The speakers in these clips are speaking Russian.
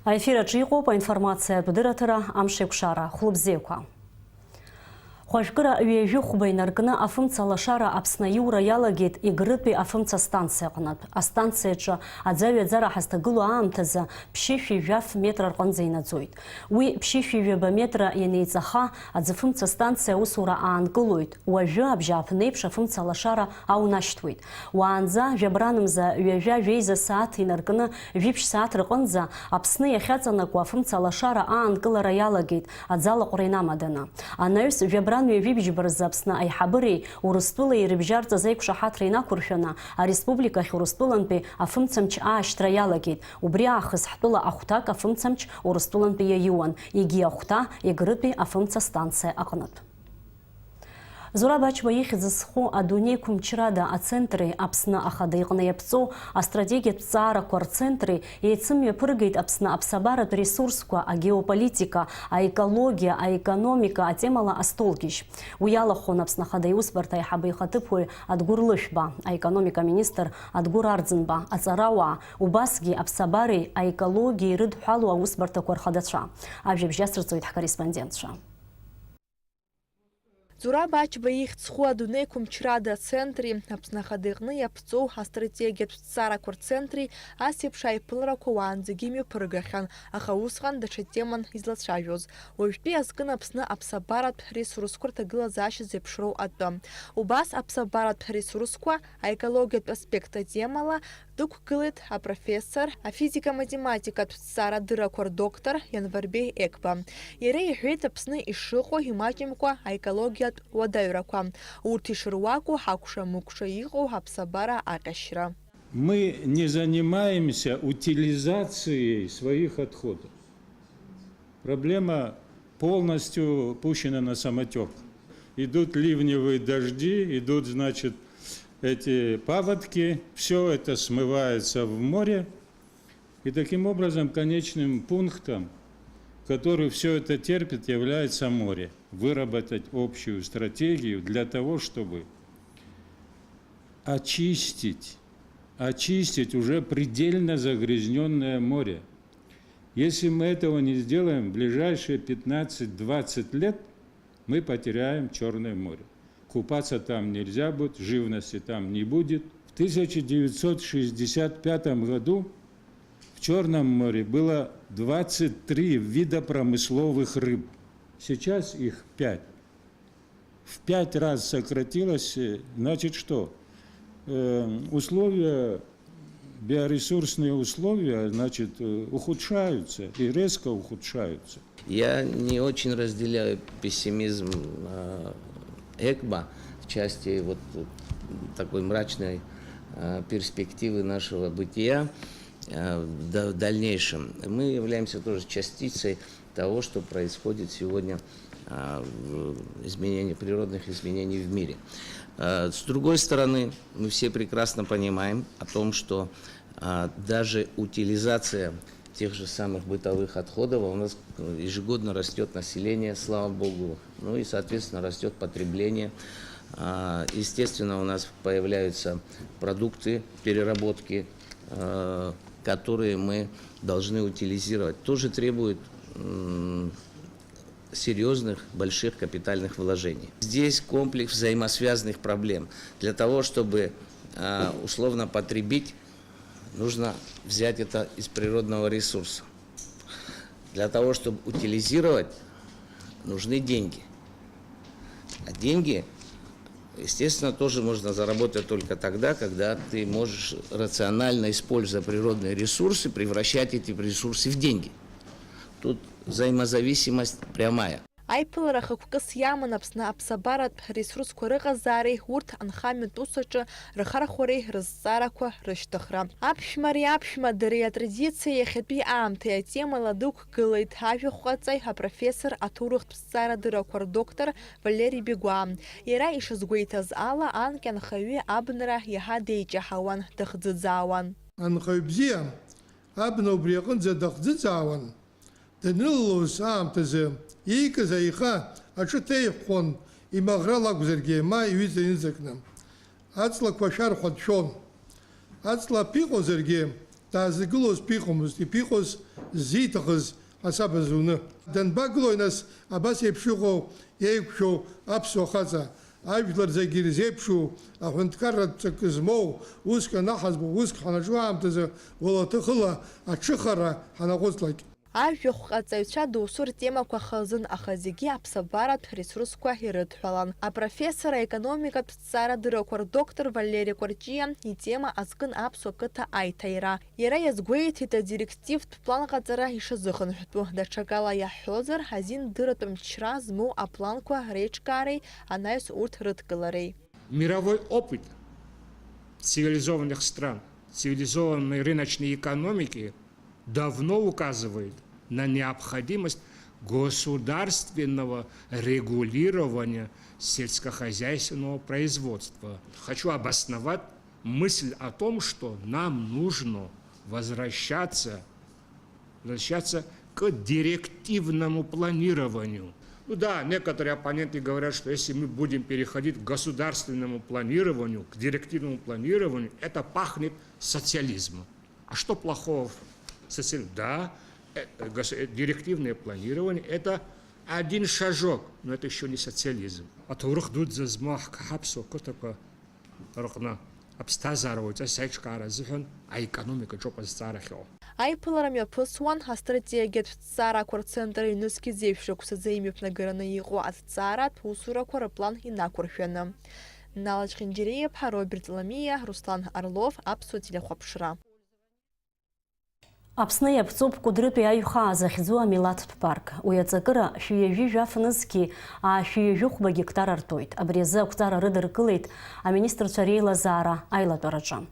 Аефираҿы иҟоуп аинформациатә дыраҭара амшеиқәшара хәлыбзеиқәа. Хәажәкыра ҩажәи хәба инаркны афымца лашара Аԥсны аиура иалагеит Егрытәи афымца станциа аҟнытә. Астанциаҿы аӡаҩаӡара ҳазҭагылоу аамҭазы ԥшьышәи-жәаф метр рҟынӡа инаӡоит. Уи ԥшьышәи-ҩаба метра ианеиҵаха аӡыфымца станциа аусура аанкылоит. Уажәы абжьааԥны еиԥш афымца лашара аунашьҭуеит. Уаанӡа жәабранымза ҩажәа жәеиза сааҭ инаркны жәиԥшь сааҭ рҟынӡа Аԥсны иахьаҵанакуа афымца лашара аанкылара иалагеит аӡалаҟәра инамаданы. Анаҩс жәабран ҩажәибжьбарзы Аԥсны аиҳабыреи Урыстәылеи рыбжьарҵаз аиқәшаҳаҭра инақәыршәаны ареспубликахь Урыстәылантәи афымцамч аашьҭра иалагеит. Убри аахыс ҳтәыла ахәҭак афымцамч Урыстәылантәи иаиуан, егьи ахәҭа Егрытәи афымца станциа аҟнытә. Зураб Ачба ихьӡ зху адунеиқәа мчрада ацентри Аԥсны ахада иҟны иаԥҵоу астратегиатә ҭҵаарақәа рцентри еицымҩаԥыргеит Аԥсны аԥсабаратә ресурсқәа, агеополитика, аекологиа, аекономика атемала астолгьежь. Уи алахәын Аԥсны ахада аиусбарҭа аиҳабы ихаҭыԥуаҩ Адгәыр Лышәба, аекономика министр Адгәыр Арӡынба, аҵарауаа, убасгьы аԥсабареи аекологиеи ирыдҳәалоу аусбарҭақәа рхадацәа. Ажәабжь иасырҵоит ҳкорреспондентцәа. Зураб Ачба ихьӡ зху адунеиқәа мчрада ацентри Аԥсны ахада иҟны иаԥҵоу астратегиатә ҭҵаарақәа рцентри ас еиԥш аиԥыларақәа уаанӡагьы имҩаԥыргахьан, аха усҟан даҽа теман излацәажәоз. Уажәтәи азкын Аԥсны аԥсабаратә ресурсқәа рҭагылазаашьа зеиԥшроу атәы. Убас аԥсабаратә ресурсқәа аекологиатә аспект атемала дықәгылеит апрофессор, афизика-математикатә ҭҵаарадыррақәа рдоктор Ианварбеи Екба. Иара иҳәеит Аԥсны ишыҟоу имаҷымкәа аекологиатә уадаҩрақәа. Урҭ ишыруаку ҳакәша-мыкәша иҟоу аԥсабара аҟьашьра. Мы не занимаемся утилизацией своих отходов. Проблема полностью пущена на самотек. Идут ливневые дожди, идут, значит, эти паводки, все это смывается в море. И таким образом конечным пунктом, который все это терпит, является море. Выработать общую стратегию для того, чтобы очистить уже предельно загрязненное море. Если мы этого не сделаем, в ближайшие 15-20 лет мы потеряем Черное море. Купаться там нельзя будет, живности там не будет. В 1965 году в Черном море было 23 вида промысловых рыб. Сейчас их 5. В 5 раз сократилось. Значит, что? Условия, биоресурсные условия, значит, ухудшаются и резко ухудшаются. Я не очень разделяю пессимизм Экба в части вот такой мрачной перспективы нашего бытия в дальнейшем. Мы являемся тоже частицей того, что происходит сегодня природных изменений в мире. С другой стороны, мы все прекрасно понимаем о том, что даже утилизация тех же самых бытовых отходов, у нас ежегодно растет население, слава богу, ну и, соответственно, растет потребление. Естественно, у нас появляются продукты переработки, которые мы должны утилизировать. Тоже требует серьезных, больших капитальных вложений. Здесь комплекс взаимосвязанных проблем. Для того, чтобы условно потребить, нужно взять это из природного ресурса. Для того, чтобы утилизировать, нужны деньги. А деньги, естественно, тоже можно заработать только тогда, когда ты можешь рационально, используя природные ресурсы, превращать эти ресурсы в деньги. Тут взаимозависимость прямая. Аиԥылара хықәкыс иаман Аԥсны аԥсабаратә ресурсқәа рыҟазаареи урҭ анхамҩатә усаҿы рхарахәареи рызҵаарақәа рышьҭыхра. Аԥшәмареи аԥшәмадареи атрадициа иахьатәи аамҭеи атемала дықәгылеит ажәахәҟаҵаҩ апрофессор аҭоурыхтә ҭҵаарадыррақәа рдоктор Валери Бегәа. Иара ишазгәеиҭаз ала анкьанхаҩы абнара иаҳа деиҷаҳауан, дахӡыӡаауан. Анхаҩ бзиа абна убри аҟынӡа дахӡыӡаауан. Данылалоз аамҭазы иикыз аиха аҽы ҭеиҳәхон имаӷра лакәзаргьы, ма иҩыза инӡакны. Аҵлақәа шәархәа дшәон. Аҵла ԥиҟозаргьы даазгылоз ԥиҟомызт, иԥиҟоз зиҭахыз асаба зуны. Данбагылои нас абас еиԥш иҟоу еиқәшәоу аԥсуа хаҵа, ажәлар зегьы ирзеиԥшу аҳәынҭқарратә ҵак змоу, уск анаҳазбо, уск ҳанаҿу аамҭазы уалаҭыхыла аҽыхара ҳанаҟәыҵлак. Ажәахә ҟаҵаҩцәа доусу ртемақәа хазын, аха зегьы аԥсабаратә ресурсқәа ирыдҳәалан. Апрофессор аекономикатә ҭҵаарадырақәа рдоктор Валери Кәарҷиа итема азкын аԥсуа қыҭа аиҭаира. Иара иазгәеиҭеит адирективтә план ҟаҵара ишазыхынҳәтәу. Даҽакала иаҳҳәозар, азин-дыратә мчра змоу апланқәа реиҿкаареи анаҩс урҭ рыдкылареи. Мировой опыт цивилизованных стран, цивилизованной рыночной экономики давно указывает на необходимость государственного регулирования сельскохозяйственного производства. Хочу обосновать мысль о том, что нам нужно возвращаться к директивному планированию. Ну да, некоторые оппоненты говорят, что если мы будем переходить к государственному планированию, к директивному планированию, это пахнет социализмом. А что плохого в социализме? Да, директивное планирование – это один шажок, но это еще не социализм. А то рухдут за змах кахапсо, котака рухна абстазаровать, асайчкара зихан, а экономика чопа старахио. Аиԥылара мҩаԥысуан астратегиатә ҭҵаарақәа рцентр аҩнызқьи зеиԥшрақәсаӡа имҩаԥнагараны иҟоу аҭҵааратә усурақәа рыплан инақәыршәаны. Нала Ҷхьынџьариаԥҳа, Роберт Ламиа, Руслан Орлов, аԥсуа телехәаԥшра. Аԥсны иаԥҵоуп Кәыдрытәи аиҩхаа захьӡу амилаҭтә парк. Уи аҵакыра шәиҩажәи-жәаф-нызқьи шәиҩажәи-хәба гектар артоит. Абри азы ақәҵара рыдыркылеит аминистрцәа реилазаара аилатәараҿы.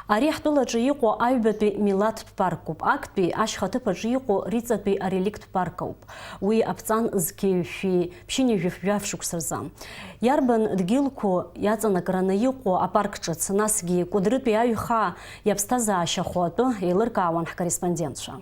Ари ҳтәылаҿы иҟоу аҩбатәи милаҭтә паркуп, актәи ашьхаҭыԥаҿы иҟоу риҵатәи ареликттә парк ауп. Уи аԥҵан зқьиҩшәи ԥшьынҩажәи-жәаф шықәса рзы. Иарбан дгьылқәоу иаҵанакраны иҟоу апарк ҿыц, насгьы Кәыдрытәи аиҩхаа иаԥсҭазаашьахо атәы еилыркаауан ҳкорреспондентцәа.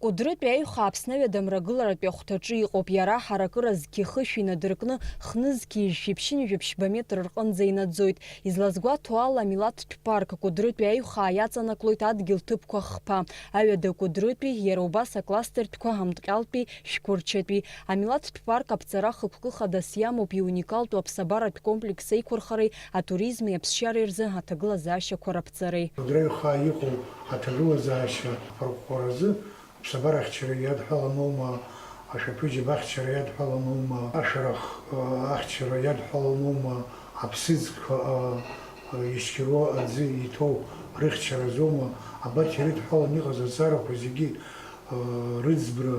Кәыдрытәи аиҩхаа Аԥсны Ҩадамрагыларатәи ахәҭаҿы иҟоуп. Иара ҳаракыра зқьи хышәи инадыркны хнызқьиҩшәи ԥшьынҩажәи ԥшьба метр рҟынӡа инаӡоит. Излазгәаҭо ала амилаҭтә парк Кәыдрытәи аиҩхаа иаҵанаклоит адгьыл ҭыԥқәа хԥа. Аҩада Кәыдрытәи, иара убас акластертәқәа Амтҟьалтәи, Шәқәырчатәи. Амилаҭтә парк аԥҵара хықәкы хадас иамоуп иуникалтәу аԥсабаратә комплекс еиқәырхареи, атуризми аԥсшьареи рзы аҭагылазаашьақәа раԥҵареи. Кәыдрытәи иҟоу аҭагылазаашьа рӷәӷәаразы аԥсабарахьчара иадҳәаланума, ашәаԥыџьаԥ ахьчара иадҳәаланума, ашарах ахьчара иадҳәаланума, аԥсыӡқәа ишьқьируа аӡы иҭоу рыхьчаразоума, абарҭ ирыдҳәалан иҟаз аҵарақәа зегьы рыӡбра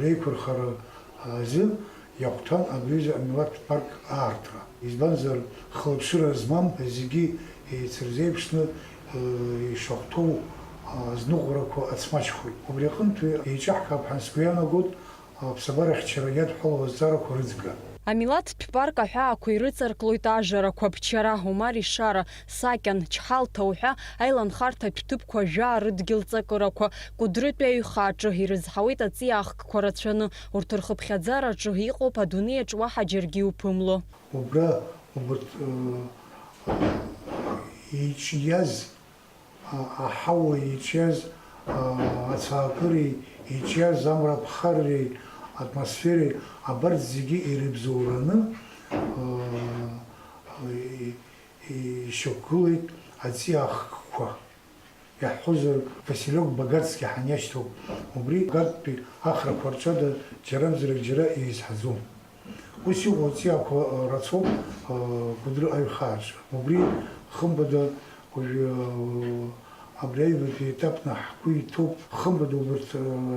реиқәырхара азы иахәҭан абриазы амилаҭтә парк аартра. Избанзар хылаԥшыра змам зегьы еицырзеиԥшны ишахәҭоу зныҟәарақәа ацмаҷхоит. Убри аҟынтәи еиҿаҳкаап ҳәа сгәы иаанагоит аԥсабарахьчара иадҳәалоу азҵаарақәа рыӡбра. Амилаҭтә парк аҳәаақәа ирыҵарклоит ажарақәа, Ԥчара, Омар Ишара, Сакьан, Чҳалҭа уҳәа аиланхарҭатә ҭыԥқәа жәаа рыдгьылҵакырақәа Кәыдрытәи аиҩхааҿы ирызҳауеит аҵиаахкқәа рацәаны. Урҭ рхыԥхьаӡараҿы иҟоуп адунеиаҿ уаҳа џьаргьы иуԥымло. Убра убарҭ иҿиаз аҳауа иҿиаз ацаакыреи иҿиаз амра ԥхарреи атмосфереи абарҭ зегьы ирыбзоураны ишьақәгылеит аҵиаахкқәа. Иаҳҳәозар Василек Багацки ҳаниашьҭоуп. Убри Багатәи ахрақәа рҿада џьарамзарак џьара еизҳаӡом. Ус иҟоу аҵиаақәа рацәоуп Кәыдры аиҩхааҿы. Убри хымбада абри аҩбатәи етапны ҳгәы иҭоуп. Хымбада убарҭ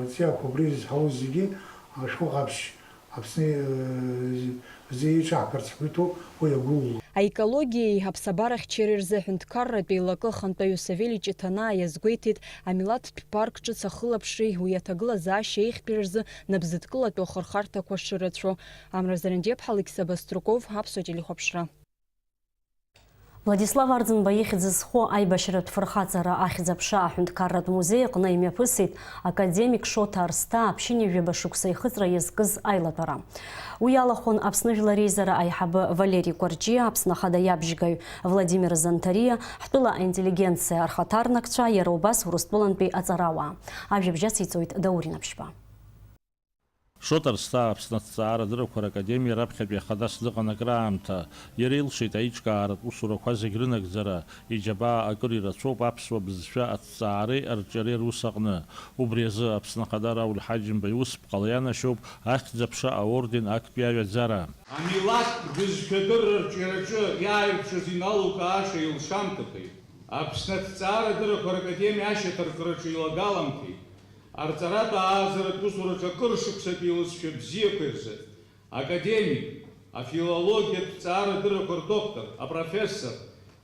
аҵиаақәа убри изҳауз зегьы шәҟәҟаԥшь Аԥсны зы еиҿаҳкырц ҳгәы иҭоуп, уи агәыуло. Аекологиеи аԥсабарахьчареи рзы аҳәынҭқарратәи еилакы хантәаҩы Савели Ҷыҭанаа иазгәеиҭеит амилаҭтә парк ҿыц ахылаԥшреи уи аҭагылазаашьа еиӷьтәи рзы набзыҭкылатәу ахырхарҭақәа шырацәоу. Амра Зарандиаԥҳа, Алексей Баструков, аԥсуа телехәаԥшра. Владислав Ардзынба ихьӡызхо аибашьратә фырхаҵара ахьӡ-аԥша аҳәынҭқарратә музеи аҟны имҩаԥысит академик Шоҭа Арсҭа аԥшьынҩажәаба шықәса ихыҵра иазкыз аилатәара. Уи алахәын Аԥсны жәлар реизара аиҳабы Валерий Кәарҷиа, Аԥсны ахада иабжьгаҩ Владимир Занҭариа, ҳтәыла аинтеллигенциа архаҭарнакцәа, иара убас Урыстәылантәи аҵарауаа. Ажәабжь ациҵоит Даурин Аԥшьба. Шоҭа Арсҭа Аԥсны аҭҵаарадырақәа ракадемиа раԥхьатәи ахадас дыҟан акраамҭа. Иара илшеит аиҿкааратә усурақәа зегь рынагӡара, иџьабаа акыр ирацәоуп аԥсуа бызшәа аҭҵаареи арҿиареи рус аҟны. Убри азы Аԥсны ахада Рауль Ҳаџьымба иусԥҟала ианашьоуп ахьӡ-аԥша аорден актәи аҩаӡара. Амилаҭ бызшәадырра арҿиараҿы иааирԥшыз иналукааша илшамҭахеит. Аԥсны аҭҵаарадырақәа ракадемиа ашьаҭаркраҿы илагаламҭеит. Арҵаратә аазаратә усураҿы акыр шықәсатәи иусзшәа бзиақәа рзы академик, афилологиатә ҭҵаарадырақәа рдоктор, апрофессор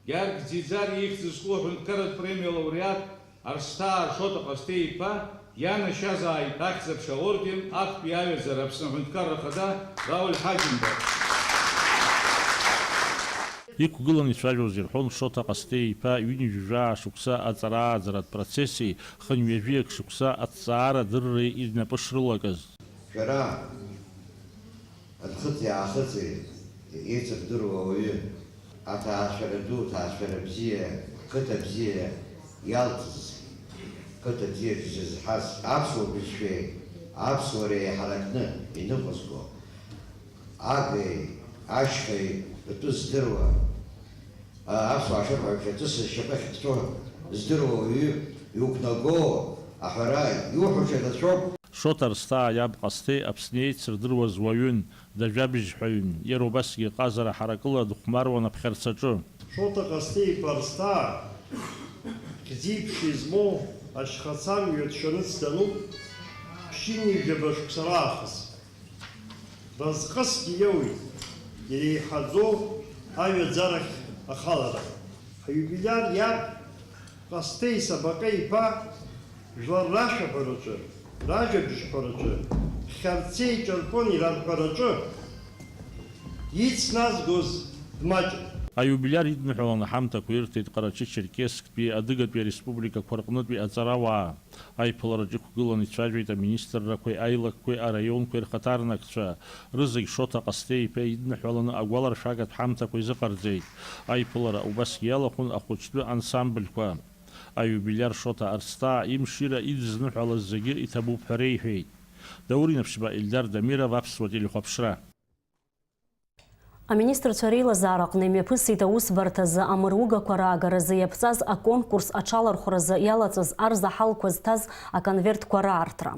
Георг Ӡиӡар ихьӡызху аҳәынҭқарратә премиа лауреат Арсҭаа Шоҭа Ҟасҭеи-иԥа ианашьазааит ахьӡ-аԥша аорден актәи аҩаӡара Аԥсны аҳәынҭқарра ахада Рауль Ҳаџьымба. Иқәгылан ицәажәоз ирҳәон Шоҭа Ҟасҭеи-иԥа ҩынҩажәаа шықәса аҵара-ааӡаратә процесси хынҩажәиак шықәса аҭҵаарадырреи ирнапы шрылагаз. Шәара аӡхыҵи аахыҵи еиҵыбдыруа ауаҩы аҭаацәара ду, аҭаацәара бзиа, қыҭа бзиа иалҵыз, қыҭа бзиак изызҳаз аԥсуа бызшәеи аԥсуареи еиҳаракны иныҟәызго агеи, ашьхеи ртәы здыруа аԥсуаа шырҳәаҩцәа ҵыс зшьапы ахьыҵәҵәо здыруа ауаҩы иуқәнаго аҳәара иуҳәоша рацәоуп. Шоҭа Арсҭаа иаб Ҟасҭеи Аԥсны еицырдыруаз уаҩын, дажәабжьҳәаҩын, иара убасгьы ҟазара ҳаракыла дыхәмаруан аԥхьарцаҿы. Шоҭа Ҟасҭеи-иԥа Арсҭаа ӷьзиԥшьа измоу ашьхацамҩа дшьаныц дануп ԥшьынҩажәаба шықәса раахыс. Разҟысгьы иоуит иреиҳаӡоу аҩаӡарахь ахалара. Ҳаиубилиар иаб Ҟасҭеи Сабаҟеи-иԥа жәлар рашәаҳәараҿы, ражәабжьҳәараҿы, хьарцеи ҿырпони рарҳәараҿы ицназгоз дмаҷын. Аиубилиар идныҳәаланы ҳамҭақәа ирҭеит Ҟарачы-Черкессктәи Адыгатәи ареспубликақәа рҟнытәи аҵарауаа. Аиԥылараҿы иқәгыланы ицәажәеит аминистррақәеи, аилакқәеи, араионқәеи рхаҭарнакцәа. Рызегь Шоҭа Ҟасҭеи-иԥа идныҳәаланы агәаларшәагатә ҳамҭақәа изыҟарҵеит. Аиԥылара убасгьы иалахәын ахәыҷтәы ансамбльқәа. Аиубилиар Шоҭа Арсҭаа имшира идызныҳәалаз зегьы иҭабуп ҳәа реиҳәеит. Даурин Аԥшьба, Ильдар Дамиров, Аԥсуа телехәаԥшра. Аминистрцәа реилазаара аҟны имҩаԥысит аусбарҭазы амыругақәа раагаразы иаԥҵаз аконкурс аҽалархәразы иалаҵаз арзаҳалқәа зҭаз аконвертқәа раартра.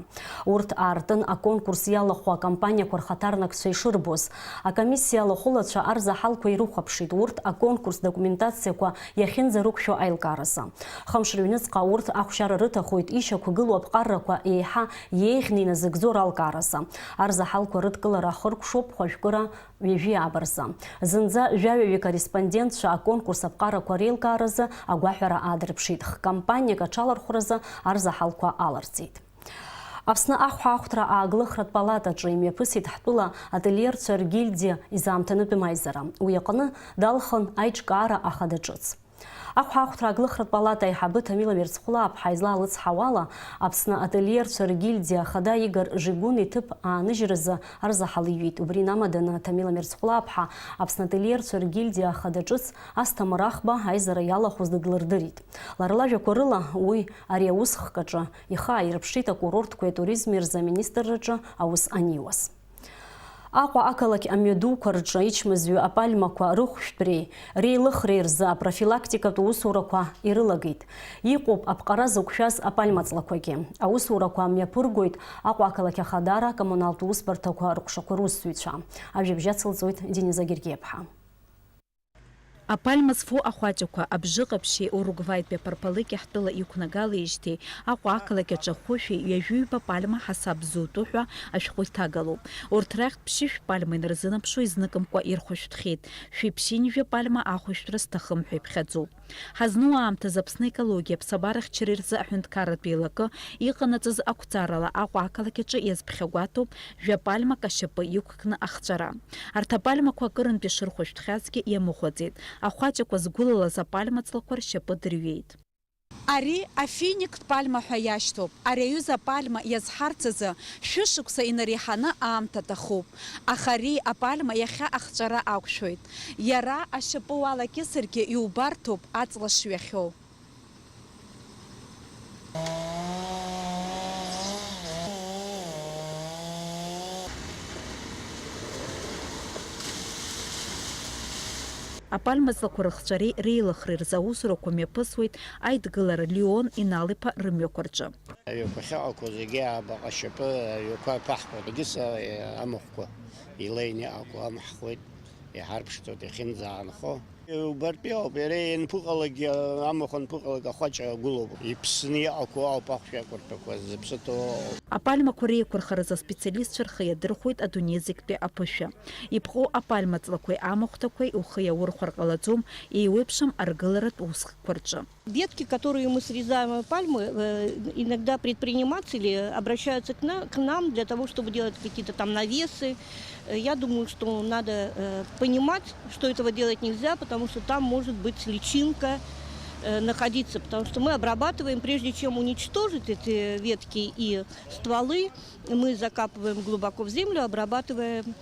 Урҭ аартын аконкурс иалахәу акампаниақәа рхаҭарнакцәа ишырбоз. Акомиссиа алахәылацәа арзаҳалқәа ирыхәаԥшит урҭ аконкурс документациақәа иахьынӡарықәшәо аилкааразы. Хымш рыҩныҵҟа урҭ ахәшьара рыҭахоит ишьақәгылоу аԥҟаррақәа еиҳа иеиӷьны иназыгӡо ралкааразы. Арзаҳалқәа рыдкылара ахыркәшоуп хәажәкыра ҩажәи аабарзы. Зынӡа жәаҩаҩы корреспондентцәа аконкурс аԥҟарақәа реилкааразы агәаҳәара аадырԥшит. Хкампаниак аҽалархәразы арзаҳалқәа аларҵеит. Аԥсны ахәҳахәҭра ааглыхратә палатаҿы имҩаԥысит ҳтәыла ательерцәа ргильдиа изаамҭанытәи маизара. Уи аҟны далхын аиҿкаара ахада ҿыц. Ахәҳахәҭра аглыхратә палата аиҳабы Ҭамила Мерцхәлаа-ԥҳа излаалыцҳауала, Аԥсны ательерцәа ргильдиа ахада Игор Жигун иҭыԥ ааныжьразы арзаҳал иҩит. Убри инамаданы Ҭамила Мерцхәлаа-ԥҳа Аԥсны ательерцәа ргильдиа ахада ҿыц Асҭамыр Ахба аизара иалахәыз дыдлырдырит. Лара лажәақәа рыла уи ари аус хкаҿы ихы ааирԥшит акурортқәеи атуризми рзы аминистрраҿы аус аниуаз. Аҟәа ақалақь амҩадуқәа рҿы ичмазаҩы апальмақәа рыхәшәтәреи, реилыхреи рзы апрофилактикатә усурақәа ирылагеит. Иҟоуп аԥҟара зықәшәаз апальмаҵлақәагьы. Аусурақәа мҩаԥыргоит Аҟәа ақалақь ахадара акоммуналтә усбарҭақәа рҟәшақәа русзуҩцәа. Ажәабжь ацылҵоит Дениза Гергиаԥҳа. Апальма зфо ахәаҷақәа абжыҟаԥшьи Уругваитәи апарпалыки ҳтәыла иқәнагалеижьҭеи Аҟәа ақалақь аҿы ахәышәи ҩажәиҩба пальма ҳасаб зутәу ҳәа ашәҟәы иҭагалоуп. Урҭ рахьтә ԥшьышә пальма инарзынаԥшуа изныкымкәа ирхәышәтәхьеит. Шәи-ԥшьынҩажәа пальма ахәышәтәра сҭахым ҳәа иԥхьаӡоуп. Ҳазну аамҭазы Аԥсны екологиа ԥсабарахьчареи рзы аҳәынҭқарратә еилакы иҟанаҵаз ақәҵарала Аҟәа ақалақь аҿы иазԥхьагәаҭоуп жәапальмак ашьапы иқәкны ахҵәара. Арҭ апальмақәа акырынтәи шырхәышәтәхьазгьы иамыхәаӡеит. Ахәаҷақәа згәылалаз апальма ҵлақәа ршьапы дырҩеит. Ари афиниктә пальма ҳәа иашьҭоуп. Ари аҩыза апальма иазҳарц азы шәышықәса инареиҳаны аамҭа аҭахуп. Аха ари апальма иахьа ахҵәара ақәшәоит. Иара ашьапы уалакьысыргьы иубарҭоуп аҵла шҩахьоу. Апальма ҵлақәа рыхҵәареи реилыхреи рзы аусурақәа мҩаԥысуеит Аидгылара Леон Инал-иԥа рымҩақәа рҿы. Аҩақәа ахьыҟақәоу зегьы абаҟа ашьапы аҩақәа ԥаҳҟоит. Егьыс амахәқәа илеины иҟақәоу амаҳхуеит, иҳарԥшӡоит, иахьынӡаанхо. Убартәи ауп, иара ианԥыҟалагьы амахә анԥыҟалак ахәаҷа агәылоуп. Иԥсны иҟақәоу ауп ахәшәақәырҭақәа зыԥсыҭоу. Апальмақәа реиқәырхаразы аспециалистцәа рхы иадырхәоит адунеи зегьтәи аԥышәа. Иԥҟоу апальма ҵлақәеи амахәҭақәеи ухы иаурхәар ҟалаӡом, еиуеиԥшым аргыларатә усқәа рҿы. Ветки, которые мы срезаем пальмы, иногда предприниматели обращаются к нам для того, чтобы делать какие-то там навесы. Я думаю, что надо понимать, что этого делать нельзя, потому что там может быть личинка находиться, потому что мы обрабатываем, прежде чем уничтожить эти ветки и стволы, мы закапываем глубоко в землю, обрабатываем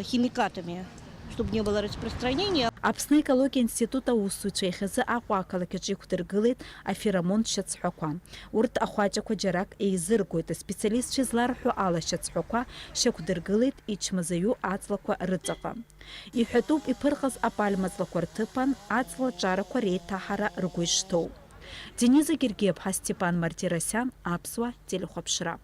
химикатами, чтобы не было распространения. Аԥсны екологиа институт аусзуҩцәа иахьазы Аҟәа ақалақь аҿы иқәдыргылеит аферомонтә шьацҳәақәа. Урҭ ахәаҷақәа џьарак еизыргоит. Аспециалистцәа изларҳәо ала шьацҳәақәа шьақәдыргылеит ичмазаҩу аҵлақәа рыҵаҟа. Иҳәатәуп иԥырҟаз апальма ҵлақәа рҭыԥан аҵла ҿарақәа реиҭаҳара ргәы ишҭоу. Дениза Гергиев-ԥҳа Степан Мартиросиан, Аԥсуа телехәаԥшра.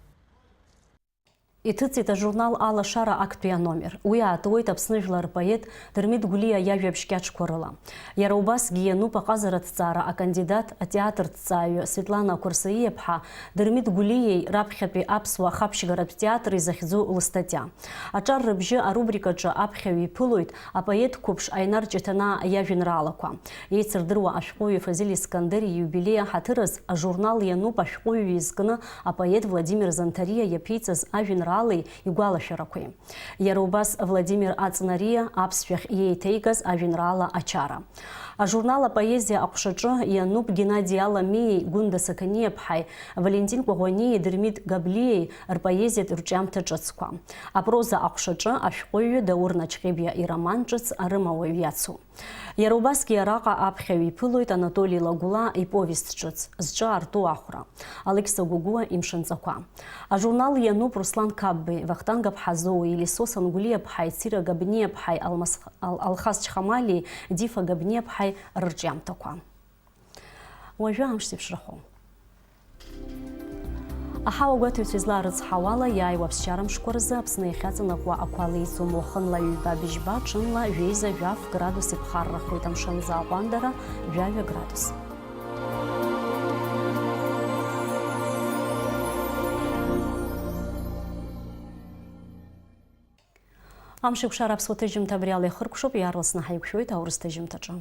Иҭыҵит ажурнал Алашара актәи аномер. Уи аатуеит Аԥсны жәлар рпоет Дырмит Гәлиа иажәабжь кьаҿқәа рыла. Иара убасгьы иануп аҟазараҭҵаара акандидат атеатрҭҵааҩы Светлана Кәырсаиа-ԥҳа Дырмит Гәлиеи раԥхьатәи аԥсуа хабжьгаратә театр изахьӡу лыстатиа. Аҿар рыбжьы арубрикаҿы аԥхьаҩ иԥылоит апоет қәыԥш Аинар Ҷыҭанаа иажәеинраалақәа. Еицырдыруа ашәҟәыҩҩы Фазил Искандер июбилеи аҳаҭыраз ажурнал иануп ашәҟәыҩҩы изкны апоет Владимир Занҭариа иаԥиҵаз ажәеинраалақәа игәалашәарақәеи. Иара убас Владимир Аҵнариа аԥсшәахь иеиҭеигаз ажәеинраала Ачара. Ажурнал апоезиа аҟәшаҿы иануп Геннади Аламиеи, Гәында Сақаниа-ԥҳаи, Валентин Кәаӷәаниеи, Дырмит Габлиеи рпоезиатә рҿиамҭа ҿыцқәа. Апроза аҟәшаҿы ашәҟәыҩҩы Даур Наҷҟьебиа ироман ҿыц арымауаҩ иацу. Иара убасгьы араҟа аԥхьаҩ иԥылоит Анатолий Лагәла иповест ҿыц зҿы аарту ахәра, Алықьса Гәыгәуа имшынҵақәа. Ажурнал иануп Руслан Қаббеи, Вахтанг-ԥҳа Зоуи, Елисо Сангәлиа-ԥҳаи, Цира Габниа-ԥҳаи, Алхас Чхамалии, Дифа Габниа-ԥҳаи рырҿиамҭақәа. Уажәы амш зеиԥшрахо. Аҳауа гәаҭаҩцәа излаарыцҳауала иааиуа аԥсшьарамшқәа рзы Аԥсны иахьаҵанакуа ақәала еицу уахынла ҩба быжьба, ҽынла жәеиза жәаф градус иԥхаррахоит амшынза аҟәандара жәаҩа градус. Амш еиқәшара аԥсуа ҭыжьымҭа абри ала ихыркәшоуп, иаарласны ҳаиқәшәоит аурыс ҭыжьымҭаҿы.